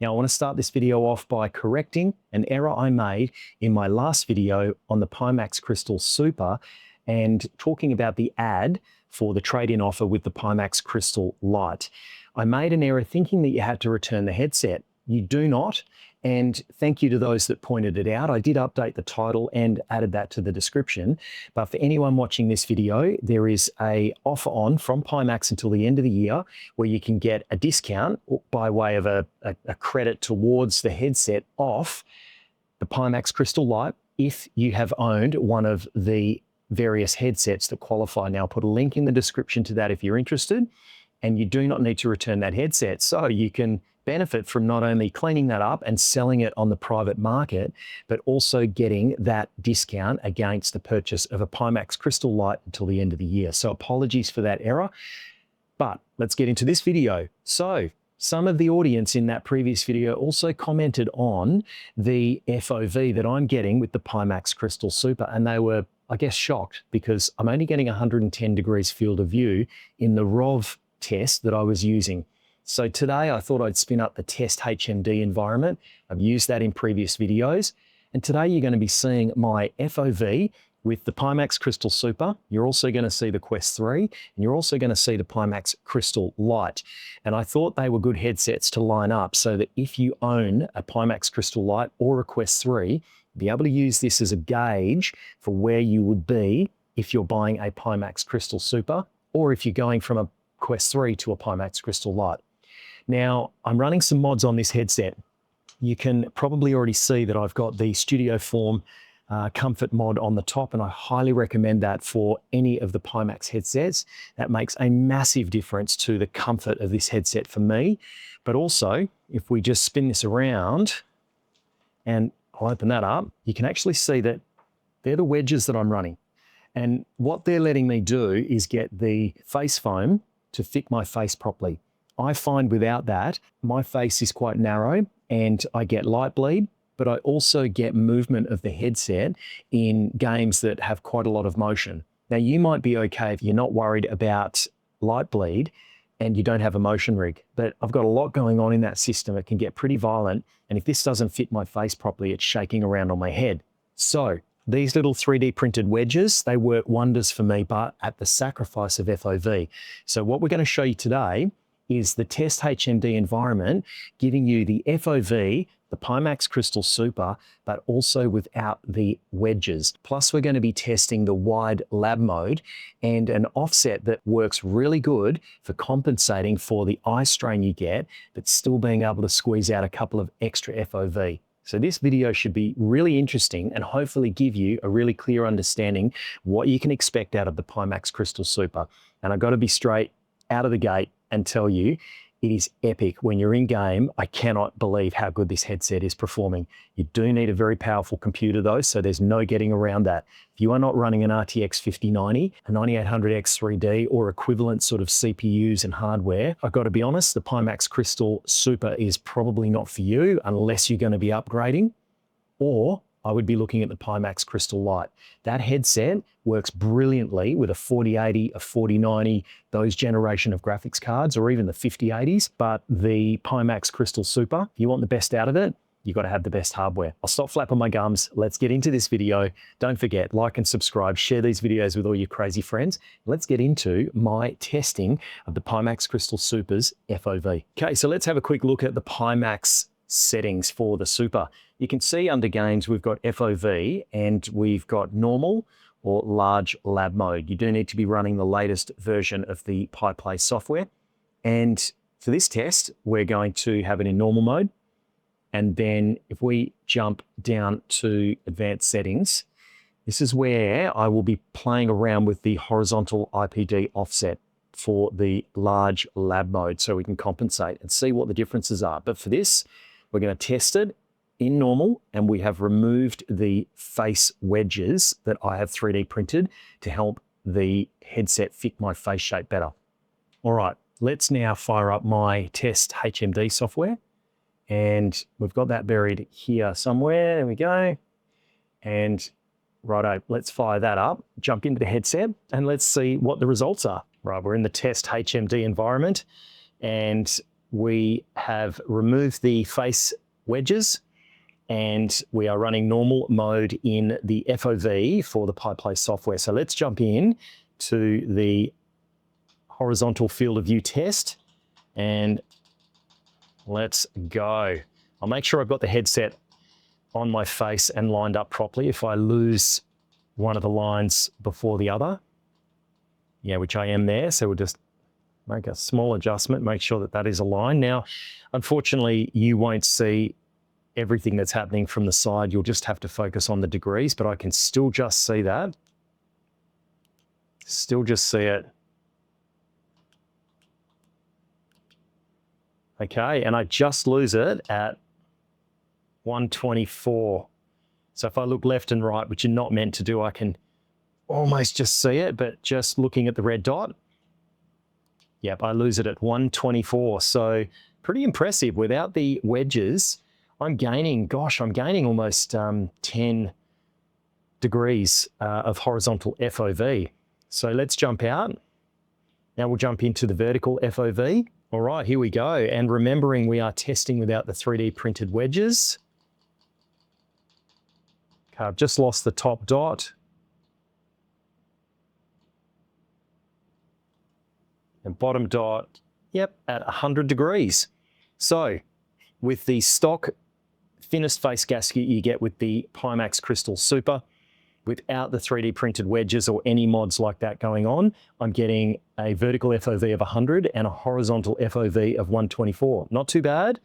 Now I want to start this video off by correcting an error I made in my last video on the Pimax Crystal Super and talking about the ad for the trade-in offer with the Pimax Crystal Light. I made an error thinking that you had to return the headset. You do not, and thank you to those that pointed it out. I did update the title and added that to the description, but for anyone watching this video, there is an offer on from Pimax until the end of the year where you can get a discount by way of a credit towards the headset off the Pimax Crystal Light if you have owned one of the various headsets that qualify. Now, I'll put a link in the description to that if you're interested, and you do not need to return that headset. So you can benefit from not only cleaning that up and selling it on the private market, but also getting that discount against the purchase of a Pimax Crystal Light until the end of the year. So apologies for that error, but let's get into this video. So some of the audience in that previous video also commented on the FOV that I'm getting with the Pimax Crystal Super, and they were, I guess, shocked because I'm only getting 110 degrees field of view in the ROV test that I was using. So today I thought I'd spin up the test HMD environment. I've used that in previous videos. And today you're going to be seeing my FOV with the Pimax Crystal Super. You're also going to see the Quest 3, and you're also going to see the Pimax Crystal Light. And I thought they were good headsets to line up so that if you own a Pimax Crystal Light or a Quest 3, be able to use this as a gauge for where you would be if you're buying a Pimax Crystal Super or if you're going from a Quest 3 to a Pimax Crystal Light. Now, I'm running some mods on this headset. You can probably already see that I've got the Studio Form comfort mod on the top, and I highly recommend that for any of the Pimax headsets. That makes a massive difference to the comfort of this headset for me. But also, if we just spin this around and I'll open that up, you can actually see that they're the wedges that I'm running. And what they're letting me do is get the face foam to fit my face properly. I find without that, my face is quite narrow and I get light bleed, but I also get movement of the headset in games that have quite a lot of motion. Now, you might be okay if you're not worried about light bleed and you don't have a motion rig, but I've got a lot going on in that system. It can get pretty violent. And if this doesn't fit my face properly, it's shaking around on my head. So these little 3D printed wedges, they work wonders for me, but at the sacrifice of FOV. So what we're going to show you today is the test HMD environment, giving you the FOV, the Pimax Crystal Super, but also without the wedges. Plus, we're going to be testing the wide lab mode and an offset that works really good for compensating for the eye strain you get, but still being able to squeeze out a couple of extra FOV. So this video should be really interesting and hopefully give you a really clear understanding what you can expect out of the Pimax Crystal Super. And I've got to be straight out of the gate and tell you, it is epic. When you're in game, I cannot believe how good this headset is performing. You do need a very powerful computer though, so there's no getting around that. If you are not running an RTX 5090, a 9800X 3D or equivalent sort of CPUs and hardware, I've got to be honest, the Pimax Crystal Super is probably not for you unless you're going to be upgrading, or I would be looking at the Pimax Crystal Light. That headset works brilliantly with a 4080, a 4090, those generation of graphics cards, or even the 5080s. But the Pimax Crystal Super, if you want the best out of it, you've got to have the best hardware. I'll stop flapping my gums. Let's get into this video. Don't forget, like and subscribe, share these videos with all your crazy friends. Let's get into my testing of the Pimax Crystal Super's FOV. Okay, so let's have a quick look at the Pimax settings for the Super. You can see under games, we've got FOV and we've got normal or large lab mode. You do need to be running the latest version of the PiPlay software. And for this test, we're going to have it in normal mode. And then if we jump down to advanced settings, this is where I will be playing around with the horizontal IPD offset for the large lab mode so we can compensate and see what the differences are. But for this, we're going to test it in normal, and we have removed the face wedges that I have 3D printed to help the headset fit my face shape better. All right, let's now fire up my test HMD software, and we've got that buried here somewhere. There we go. And righto, let's fire that up, jump into the headset, and let's see what the results are. Right, we're in the test HMD environment, and we have removed the face wedges and we are running normal mode in the FOV for the PiPlay software. So let's jump in to the horizontal field of view test and let's go. I'll make sure I've got the headset on my face and lined up properly. If I lose one of the lines before the other, yeah, which I am there, so we'll just make a small adjustment, make sure that that is aligned. Now, unfortunately, you won't see everything that's happening from the side. You'll just have to focus on the degrees, but I can still just see that. Still just see it. Okay, and I just lose it at 124. So if I look left and right, which you're not meant to do, I can almost just see it, but just looking at the red dot, yep, I lose it at 124. So pretty impressive. Without the wedges, I'm gaining, gosh, I'm gaining almost 10 degrees of horizontal FOV. So let's jump out. Now we'll jump into the vertical FOV. All right, here we go. And remembering we are testing without the 3D printed wedges. Okay, I've just lost the top dot. And bottom dot, yep, at 100 degrees. So with the stock thinnest face gasket you get with the Pimax Crystal Super, without the 3D printed wedges or any mods like that going on, I'm getting a vertical FOV of 100 and a horizontal FOV of 124. Not too bad.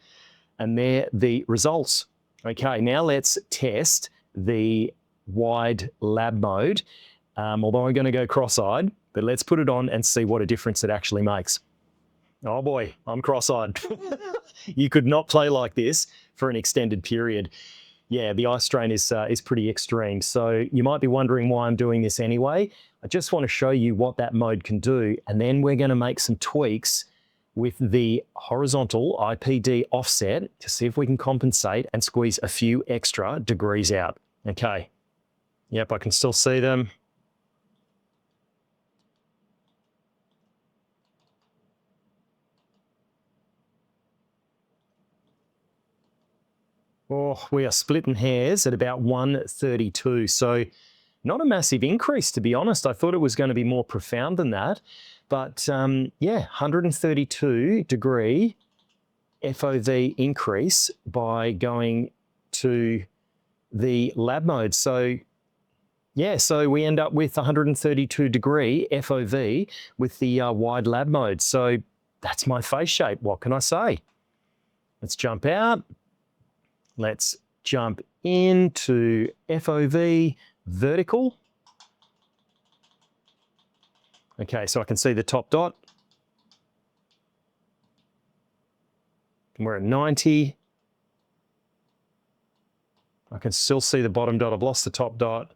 And they're the results. Okay, now let's test the wide lab mode. Although I'm going to go cross-eyed, but let's put it on and see what a difference it actually makes. Oh boy, I'm cross-eyed. You could not play like this for an extended period. Yeah, the eye strain is pretty extreme. So you might be wondering why I'm doing this anyway. I just want to show you what that mode can do, and then we're going to make some tweaks with the horizontal IPD offset to see if we can compensate and squeeze a few extra degrees out. Okay. Yep, I can still see them. Oh, we are splitting hairs at about 132. So not a massive increase, to be honest. I thought it was going to be more profound than that. But yeah, 132 degree FOV increase by going to the lab mode. So yeah, so we end up with 132 degree FOV with the wide lab mode. So that's my face shape. What can I say? Let's jump out. Let's jump into FOV vertical. Okay, so I can see the top dot. And we're at 90. I can still see the bottom dot. I've lost the top dot.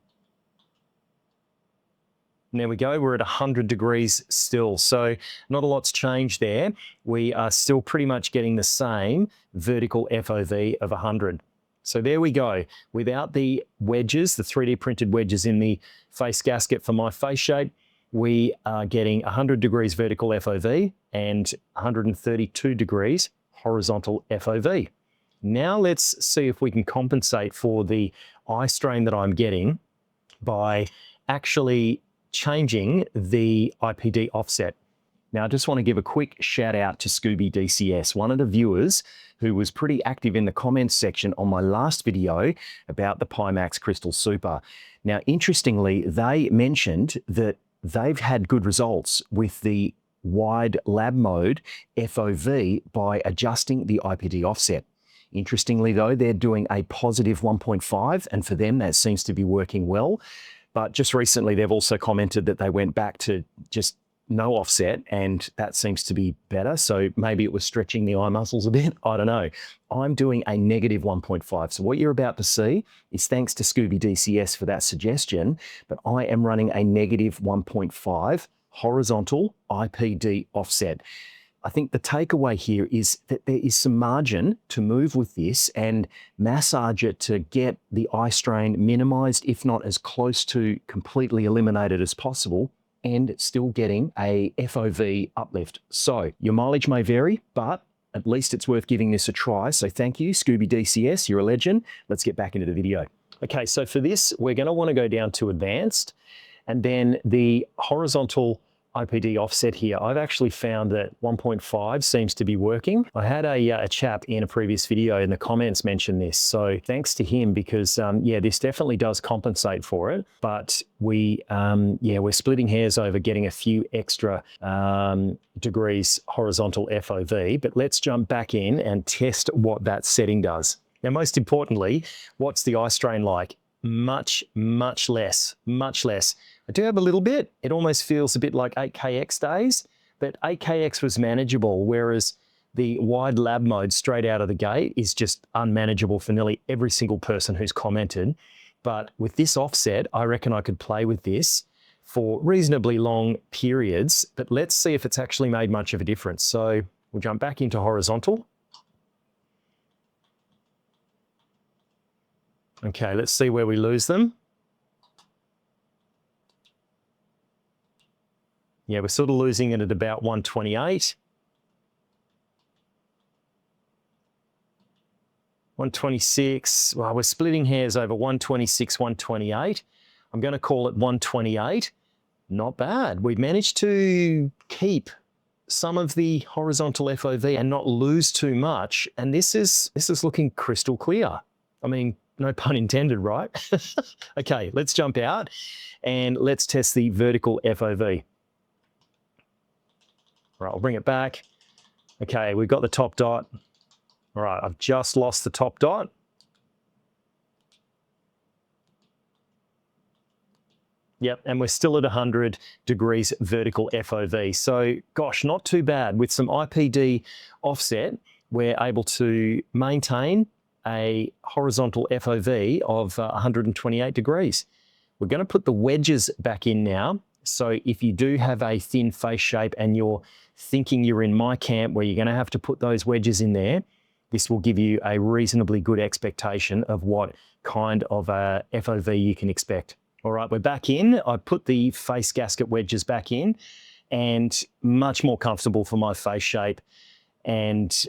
And there we go, we're at 100 degrees still. So not a lot's changed there. We are still pretty much getting the same vertical FOV of 100. So there we go. Without the wedges, the 3D printed wedges in the face gasket for my face shape, we are getting 100 degrees vertical FOV and 132 degrees horizontal FOV. Now let's see if we can compensate for the eye strain that I'm getting by actually changing the IPD offset. Now, I just want to give a quick shout out to Scooby DCS, one of the viewers who was pretty active in the comments section on my last video about the Pimax Crystal Super. Now, interestingly, they mentioned that they've had good results with the wide lab mode FOV by adjusting the IPD offset. Interestingly, though, they're doing a positive 1.5, and for them, that seems to be working well. But just recently, they've also commented that they went back to just no offset, and that seems to be better. So maybe it was stretching the eye muscles a bit. I don't know. I'm doing a negative 1.5. So what you're about to see is thanks to Scooby DCS for that suggestion, but I am running a negative 1.5 horizontal IPD offset. I think the takeaway here is that there is some margin to move with this and massage it to get the eye strain minimized, if not as close to completely eliminated as possible, and still getting a FOV uplift. So your mileage may vary, but at least it's worth giving this a try. So thank you, Scooby DCS, you're a legend. Let's get back into the video. Okay, so for this, we're going to want to go down to advanced, and then the horizontal IPD offset here. I've actually found that 1.5 seems to be working. I had a chap in a previous video in the comments mention this, so thanks to him, because yeah, this definitely does compensate for it. But we're splitting hairs over getting a few extra degrees horizontal FOV. But let's jump back in and test what that setting does. Now, most importantly, what's the eye strain like? Much less. I do have a little bit. It almost feels a bit like 8KX days, but 8KX was manageable, whereas the wide lab mode straight out of the gate is just unmanageable for nearly every single person who's commented. But with this offset, I reckon I could play with this for reasonably long periods, but let's see if it's actually made much of a difference. So we'll jump back into horizontal. Okay, let's see where we lose them. Yeah, we're sort of losing it at about 128. 126, well, we're splitting hairs over 126, 128. I'm going to call it 128. Not bad. We've managed to keep some of the horizontal FOV and not lose too much. And this is looking crystal clear. I mean, no pun intended, right? Okay, let's jump out and let's test the vertical FOV. All right, I'll bring it back. Okay, we've got the top dot. All right, I've just lost the top dot. Yep, and we're still at 100 degrees vertical FOV. So, gosh, not too bad. With some IPD offset, we're able to maintain a horizontal FOV of 128 degrees. We're going to put the wedges back in now. So if you do have a thin face shape and you're thinking you're in my camp where you're going to have to put those wedges in there, this will give you a reasonably good expectation of what kind of a FOV you can expect. All right, we're back in. I put the face gasket wedges back in, and much more comfortable for my face shape. And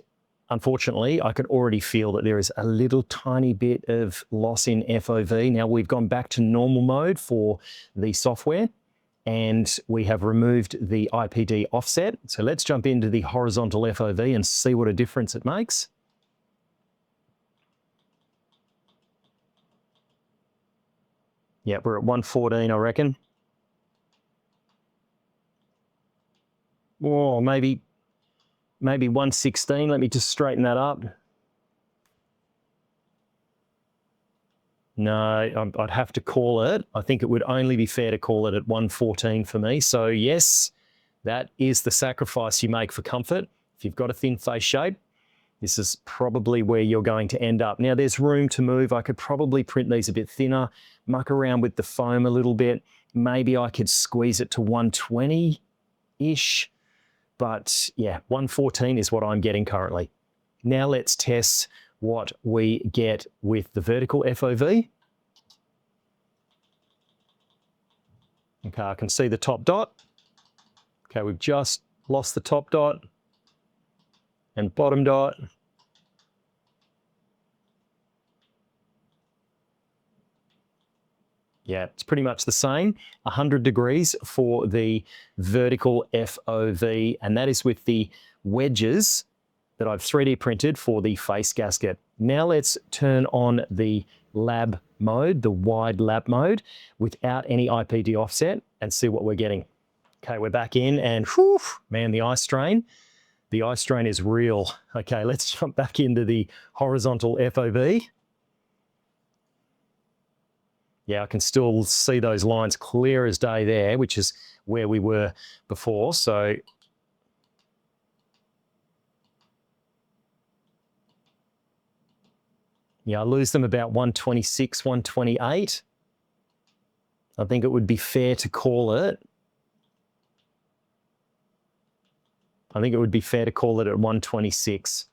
unfortunately, I could already feel that there is a little tiny bit of loss in FOV. Now we've gone back to normal mode for the software, and we have removed the IPD offset. So let's jump into the horizontal FOV and see what a difference it makes. Yeah, we're at 114, I reckon. Or maybe 116. Let me just straighten that up. No, I'd have to call it. I think it would only be fair to call it at 114 for me. So yes, that is the sacrifice you make for comfort. If you've got a thin face shape, this is probably where you're going to end up. Now there's room to move. I could probably print these a bit thinner, muck around with the foam a little bit. Maybe I could squeeze it to 120-ish. But yeah, 114 is what I'm getting currently. Now let's test what we get with the vertical FOV. Okay, I can see the top dot. Okay, we've just lost the top dot and bottom dot. Yeah, it's pretty much the same. 100 degrees for the vertical FOV, and that is with the wedges that I've 3D printed for the face gasket. Now let's turn on the lab mode, the wide lab mode, without any IPD offset and see what we're getting. Okay, we're back in, and whew, man, the eye strain is real. Okay, let's jump back into the horizontal FOV. Yeah, I can still see those lines clear as day there, which is where we were before. So yeah, I lose them about 126, 128. I think it would be fair to call it. I think it would be fair to call it at 126.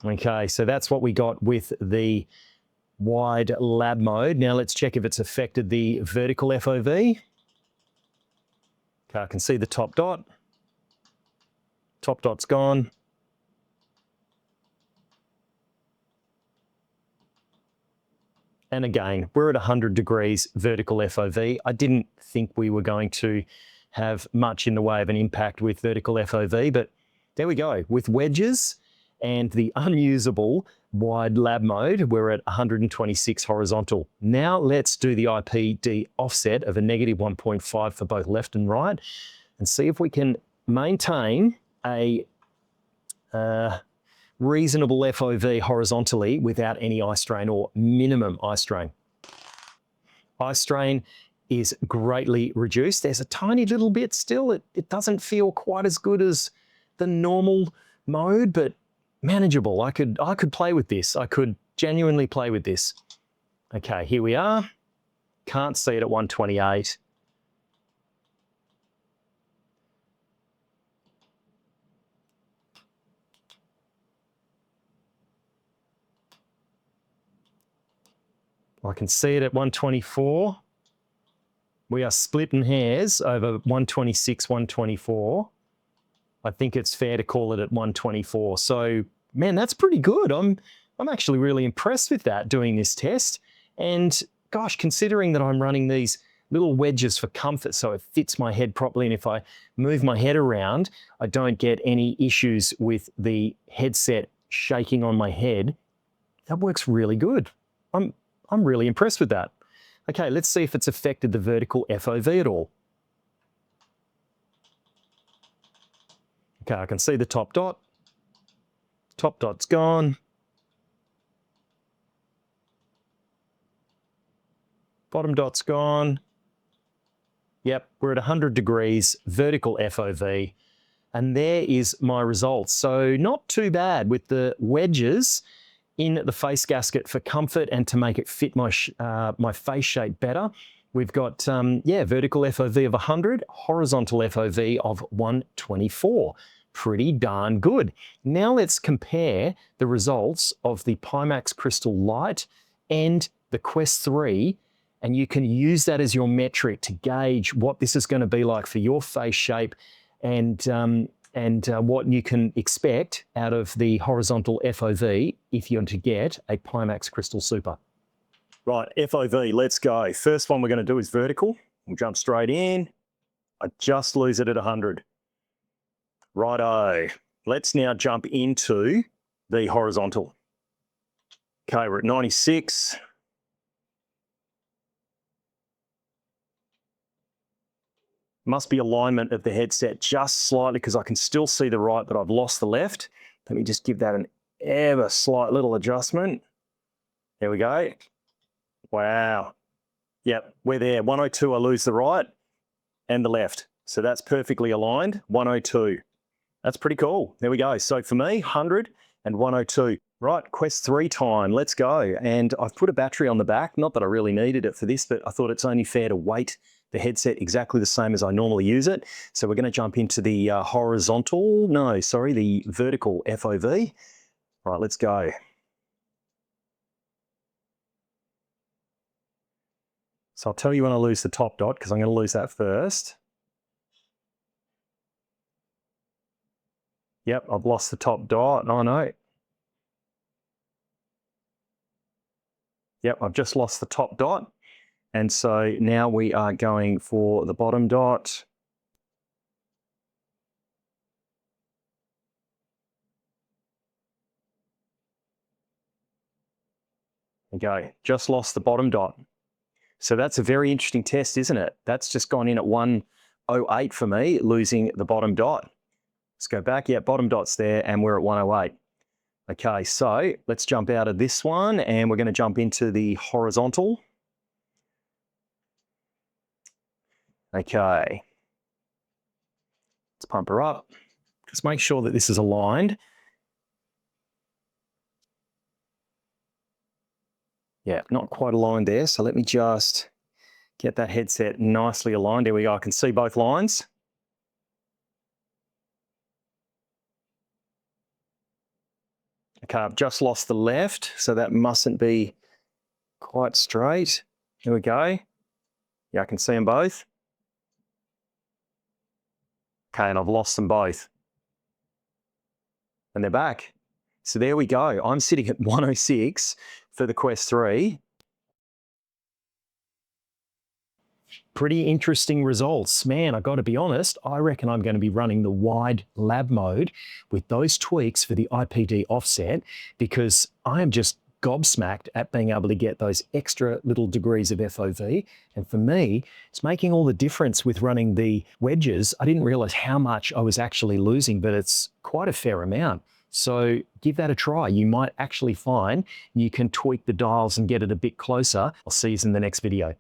Okay, so that's what we got with the wide lab mode. Now let's check if it's affected the vertical FOV. Okay, I can see the top dot. Top dot's gone. And again, we're at 100 degrees vertical FOV. I didn't think we were going to have much in the way of an impact with vertical FOV, but there we go. With wedges and the unusable wide lab mode, we're at 126 horizontal. Now let's do the IPD offset of a -1.5 for both left and right and see if we can maintain a reasonable FOV horizontally without any eye strain or minimum eye strain. Eye strain is greatly reduced. There's a tiny little bit still. It doesn't feel quite as good as the normal mode, but manageable. I could play with this. I could genuinely play with this. Okay, here we are. Can't see it at 128. I can see it at 124. We are splitting hairs over 126, 124. I think it's fair to call it at 124. So, man, that's pretty good. I'm actually really impressed with that doing this test. And gosh, considering that I'm running these little wedges for comfort so it fits my head properly, and if I move my head around, I don't get any issues with the headset shaking on my head. That works really good. I'm really impressed with that. Okay, let's see if it's affected the vertical FOV at all. Okay, I can see the top dot. Top dot's gone. Bottom dot's gone. Yep, we're at 100 degrees vertical FOV. And there is my results. So not too bad with the wedges in the face gasket for comfort and to make it fit my face shape better. We've got, vertical FOV of 100, horizontal FOV of 124. Pretty darn good. Now let's compare the results of the Pimax Crystal Light and the Quest 3, and you can use that as your metric to gauge what this is going to be like for your face shape and what you can expect out of the horizontal FOV if you're to get a Pimax Crystal Super. Right, FOV, let's go. First one we're going to do is vertical. We'll jump straight in. I just lose it at 100. Righto. Let's now jump into the horizontal. Okay, we're at 96. Must be alignment of the headset just slightly because I can still see the right, but I've lost the left. Let me just give that an ever slight little adjustment. There we go. Wow. Yep, we're there. 102, I lose the right and the left. So that's perfectly aligned. 102. That's pretty cool. There we go. So for me, 100 and 102. Right, Quest 3 time. Let's go. And I've put a battery on the back. Not that I really needed it for this, but I thought it's only fair to weight the headset exactly the same as I normally use it. So we're going to jump into the the vertical FOV. Right, let's go. So I'll tell you when I lose the top dot because I'm going to lose that first. Yep, I've lost the top dot. Oh no. Yep, I've just lost the top dot. And so now we are going for the bottom dot. Okay, just lost the bottom dot. So that's a very interesting test, isn't it? That's just gone in at 108 for me, losing the bottom dot. Let's go back. Yeah, bottom dot's there, and we're at 108. Okay, so let's jump out of this one, and we're going to jump into the horizontal. Okay. Let's pump her up. Just make sure that this is aligned. Yeah, not quite aligned there. So let me just get that headset nicely aligned. There we go. I can see both lines. Okay, I've just lost the left, so that mustn't be quite straight. Here we go. Yeah, I can see them both. Okay, and I've lost them both. And they're back. So there we go. I'm sitting at 106 for the Quest 3. Pretty interesting results. Man, I got to be honest, I reckon I'm going to be running the wide lab mode with those tweaks for the IPD offset, because I am just gobsmacked at being able to get those extra little degrees of FOV. And for me, it's making all the difference with running the wedges. I didn't realize how much I was actually losing, but it's quite a fair amount. So give that a try. You might actually find you can tweak the dials and get it a bit closer. I'll see you in the next video.